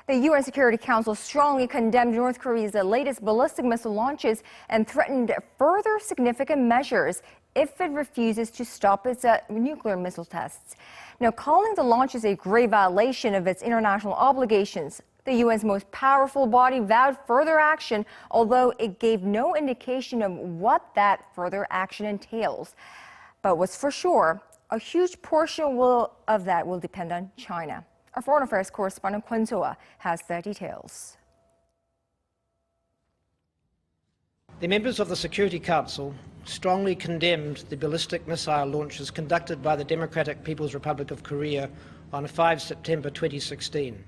The UN Security Council strongly condemned North Korea's latest ballistic missile launches and threatened further significant measures if it refuses to stop its nuclear missile tests. Now, calling the launches a grave violation of its international obligations, the UN's most powerful body vowed further action, although it gave no indication of what that further action entails. But what's for sure, a huge portion of that will depend on China. Our foreign affairs correspondent Kwon Soa has the details. The members of the Security Council strongly condemned the ballistic missile launches conducted by the Democratic People's Republic of Korea on 5 September 2016.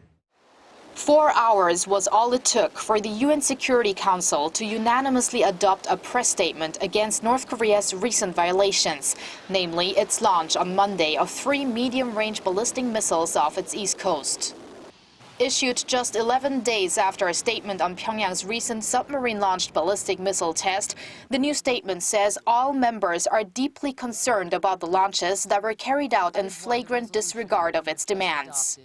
4 hours was all it took for the UN Security Council to unanimously adopt a press statement against North Korea's recent violations, namely its launch on Monday of 3 medium-range ballistic missiles off its east coast. Issued just 11 days after a statement on Pyongyang's recent submarine-launched ballistic missile test, the new statement says all members are deeply concerned about the launches that were carried out in flagrant disregard of its demands.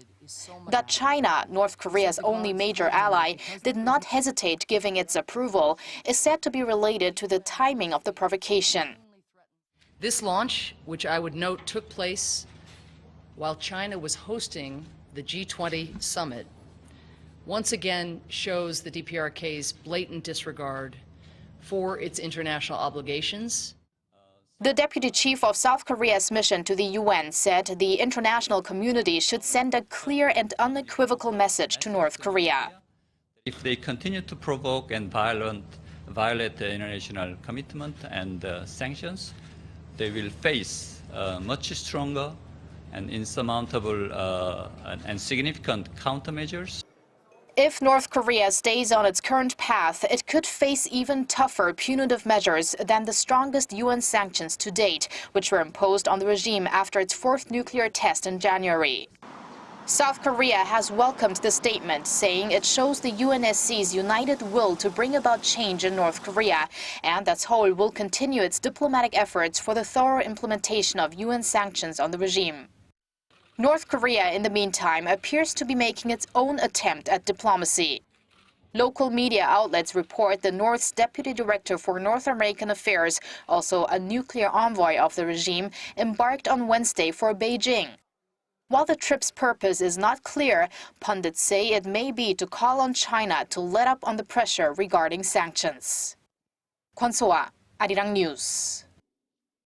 That China, North Korea's only major ally, did not hesitate giving its approval is said to be related to the timing of the provocation. This launch, which I would note took place while China was hosting the G20 summit, once again shows the DPRK's blatant disregard for its international obligations. The deputy chief of South Korea's mission to the UN said the international community should send a clear and unequivocal message to North Korea. If they continue to provoke and violate the international commitment and sanctions, they will face much stronger and insurmountable and significant countermeasures. If North Korea stays on its current path, it could face even tougher punitive measures than the strongest UN sanctions to date, which were imposed on the regime after its 4th nuclear test in January. South Korea has welcomed the statement, saying it shows the UNSC's united will to bring about change in North Korea, and that Seoul will continue its diplomatic efforts for the thorough implementation of UN sanctions on the regime. North Korea, in the meantime, appears to be making its own attempt at diplomacy. Local media outlets report the North's Deputy Director for North American Affairs, also a nuclear envoy of the regime, embarked on Wednesday for Beijing. While the trip's purpose is not clear, pundits say it may be to call on China to let up on the pressure regarding sanctions. Kwon Soa, Arirang News.